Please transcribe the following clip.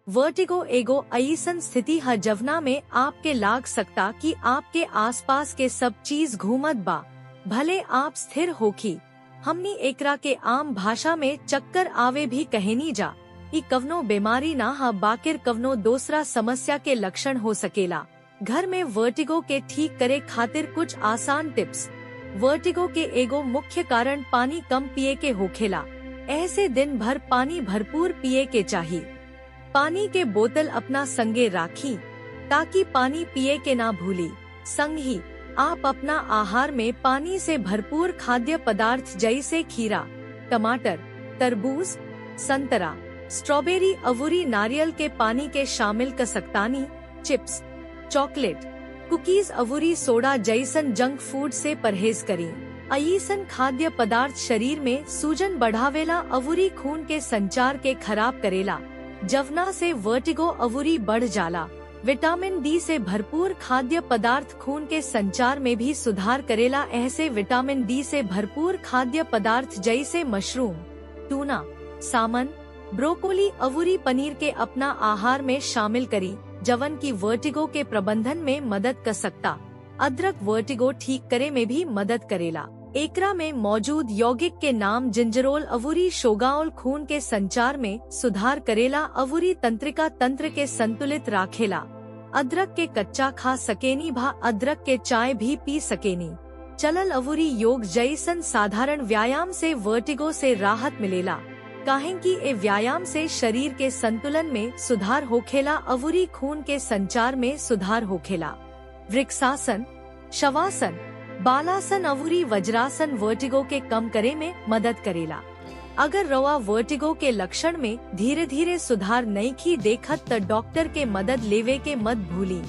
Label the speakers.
Speaker 1: Vertigo एगो अईसन स्थिति है जवना में आपके लाग सकता कि आपके आसपास के सब चीज घूमत बा, भले आप स्थिर होखी। हमनी एकरा के आम भाषा में चक्कर आवे भी कहेनी जा। ई कवनो बीमारी ना हा, बाकिर कवनो दूसरा समस्या के लक्षण हो सकेला। घर में वर्टिगो के ठीक करे खातिर कुछ आसान टिप्स। वर्टिगो के एगो मुख्य कारण पानी कम पिए के होखेला। ऐसे दिन भर पानी भरपूर पिए के चाहिए। पानी के बोतल अपना संगे राखी ताकि पानी पिए के ना भूली। संग ही आप अपना आहार में पानी से भरपूर खाद्य पदार्थ जैसे खीरा, टमाटर, तरबूज, संतरा, स्ट्रॉबेरी अवूरी नारियल के पानी के शामिल कर सकतानी। चिप्स, चॉकलेट, कुकीज अवूरी सोडा जैसन जंक फूड से परहेज करी। अईसन खाद्य पदार्थ शरीर में सूजन बढ़ावेला अवूरी खून के संचार के खराब करेला, जवना से वर्टिगो अवूरी बढ़ जाला। विटामिन डी से भरपूर खाद्य पदार्थ खून के संचार में भी सुधार करेला। ऐसे विटामिन डी से भरपूर खाद्य पदार्थ जैसे मशरूम, टूना, सामन, ब्रोकोली अवूरी पनीर के अपना आहार में शामिल करी, जवन की वर्टिगो के प्रबंधन में मदद कर सकता। अदरक वर्टिगो ठीक करे में भी मदद करेला। एकरा में मौजूद यौगिक के नाम जिंजरोल अवूरी शोगाओल खून के संचार में सुधार करेला, अवूरी तंत्रिका तंत्र के संतुलित राखेला। अदरक के कच्चा खा सकेनी भा अदरक के चाय भी पी सकेनी। चलल अवूरी योग जैसन साधारण व्यायाम से वर्टिगो से राहत मिलेला, काहे कि ए व्यायाम से शरीर के संतुलन में सुधार होखेला, अवूरी खून के संचार में सुधार होखेला। वृक्षासन, शवासन, बालासन अवूरी वज्रासन वर्टिगो के कम करे में मदद करेला। अगर रवा वर्टिगो के लक्षण में धीरे धीरे सुधार नहीं की देखत त डॉक्टर के मदद लेवे के मत भूली।